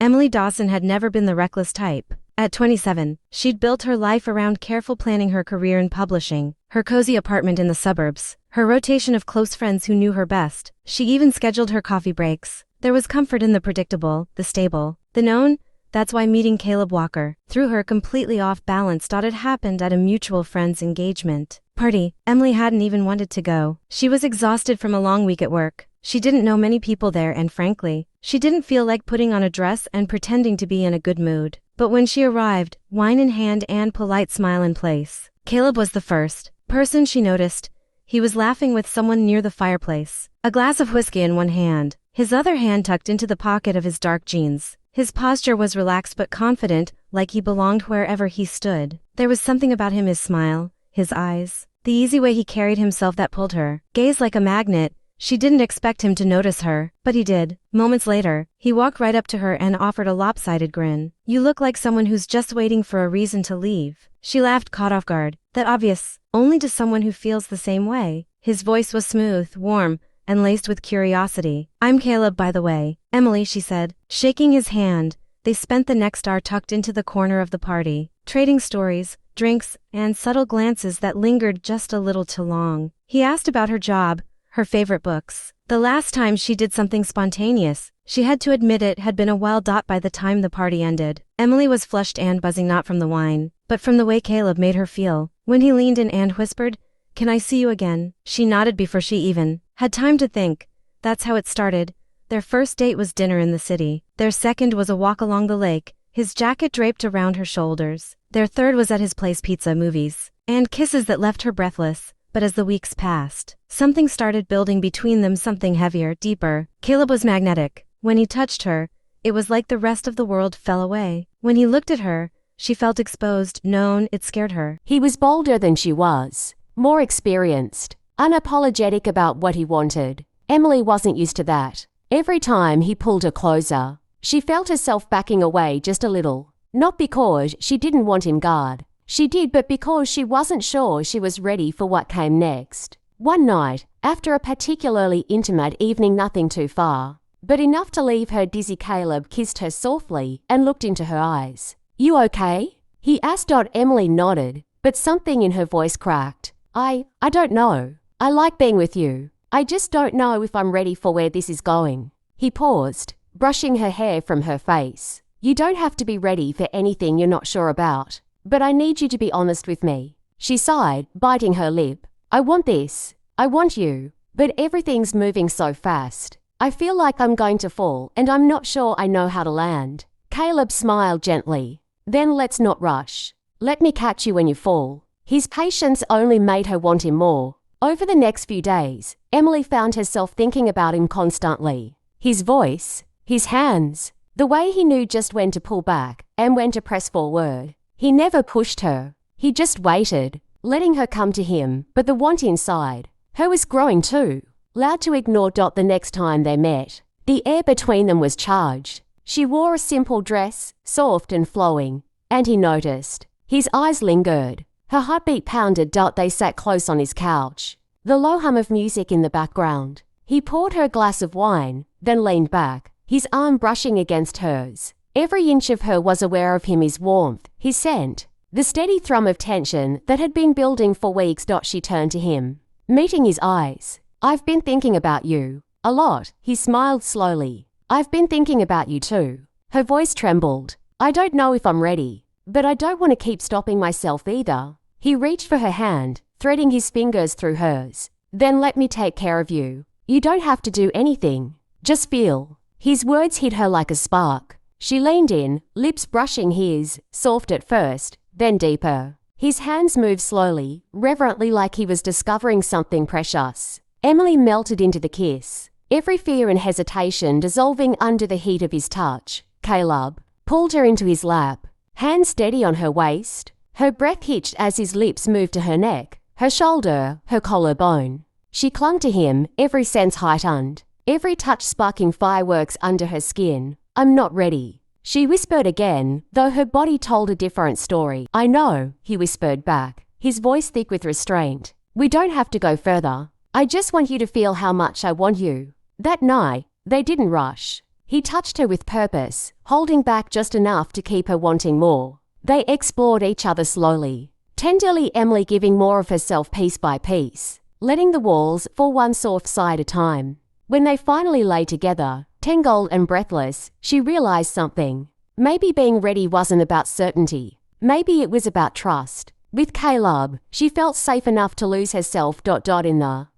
Emily Dawson had never been the reckless type. At 27, she'd built her life around careful planning her career in publishing, her cozy apartment in the suburbs, her rotation of close friends who knew her best. She even scheduled her coffee breaks. There was comfort in the predictable, the stable, the known. That's why meeting Caleb Walker threw her completely off balance. It happened at a mutual friend's engagement party. Emily hadn't even wanted to go. She was exhausted from a long week at work. She didn't know many people there and frankly, she didn't feel like putting on a dress and pretending to be in a good mood. But when she arrived, wine in hand and polite smile in place, Caleb was the first person she noticed. He was laughing with someone near the fireplace, a glass of whiskey in one hand, his other hand tucked into the pocket of his dark jeans. His posture was relaxed but confident, like he belonged wherever he stood. There was something about him, his smile, his eyes, the easy way he carried himself that pulled her gaze like a magnet. She didn't expect him to notice her, but he did. Moments later, he walked right up to her and offered a lopsided grin. "You look like someone who's just waiting for a reason to leave." She laughed, caught off guard. That obvious, only to someone who feels the same way. His voice was smooth, warm, and laced with curiosity. "I'm Caleb, by the way." "Emily," she said, shaking his hand. They spent the next hour tucked into the corner of the party, trading stories, drinks, and subtle glances that lingered just a little too long. He asked about her job, her favorite books. The last time she did something spontaneous, she had to admit it had been a while. By the time the party ended, Emily was flushed and buzzing, not from the wine, but from the way Caleb made her feel. When he leaned in and whispered, "Can I see you again?" she nodded before she even had time to think. That's how it started. Their first date was dinner in the city. Their second was a walk along the lake, his jacket draped around her shoulders. Their third was at his place, pizza, movies, and kisses that left her breathless. But as the weeks passed, something started building between them, something heavier, deeper. Caleb was magnetic. When he touched her, it was like the rest of the world fell away. When he looked at her, she felt exposed, known. It scared her. He was bolder than she was, more experienced, unapologetic about what he wanted. Emily wasn't used to that. Every time he pulled her closer, she felt herself backing away just a little. Not because she didn't want him guard. She did, but because she wasn't sure she was ready for what came next. One night, after a particularly intimate evening, nothing too far, but enough to leave her dizzy, Caleb kissed her softly and looked into her eyes. "You okay?" he asked. Emily nodded, but something in her voice cracked. I don't know. I like being with you. I just don't know if I'm ready for where this is going." He paused, brushing her hair from her face. "You don't have to be ready for anything you're not sure about. But I need you to be honest with me." She sighed, biting her lip. "I want this. I want you. But everything's moving so fast. I feel like I'm going to fall and I'm not sure I know how to land." Caleb smiled gently. "Then let's not rush. Let me catch you when you fall." His patience only made her want him more. Over the next few days, Emily found herself thinking about him constantly. His voice, his hands, the way he knew just when to pull back and when to press forward. He never pushed her. He just waited, letting her come to him, but the want inside her was growing too, loud to ignore. The next time they met, the air between them was charged. She wore a simple dress, soft and flowing, and he noticed. His eyes lingered. Her heartbeat pounded. They sat close on his couch, the low hum of music in the background. He poured her a glass of wine, then leaned back, his arm brushing against hers. Every inch of her was aware of him, his warmth, his scent, the steady thrum of tension that had been building for weeks. She turned to him, meeting his eyes. "I've been thinking about you. A lot." He smiled slowly. "I've been thinking about you too." Her voice trembled. "I don't know if I'm ready, but I don't want to keep stopping myself either." He reached for her hand, threading his fingers through hers. "Then let me take care of you. You don't have to do anything. Just feel." His words hit her like a spark. She leaned in, lips brushing his, soft at first, then deeper. His hands moved slowly, reverently, like he was discovering something precious. Emily melted into the kiss, every fear and hesitation dissolving under the heat of his touch. Caleb pulled her into his lap, hands steady on her waist. Her breath hitched as his lips moved to her neck, her shoulder, her collarbone. She clung to him, every sense heightened, every touch sparking fireworks under her skin. "I'm not ready," she whispered again, though her body told a different story. "I know," he whispered back, his voice thick with restraint. "We don't have to go further. I just want you to feel how much I want you." That night, they didn't rush. He touched her with purpose, holding back just enough to keep her wanting more. They explored each other slowly, tenderly, Emily giving more of herself piece by piece, letting the walls fall one soft side at a time. When they finally lay together, tangled and breathless, she realized something. Maybe being ready wasn't about certainty. Maybe it was about trust. With Caleb, she felt safe enough to lose herself in the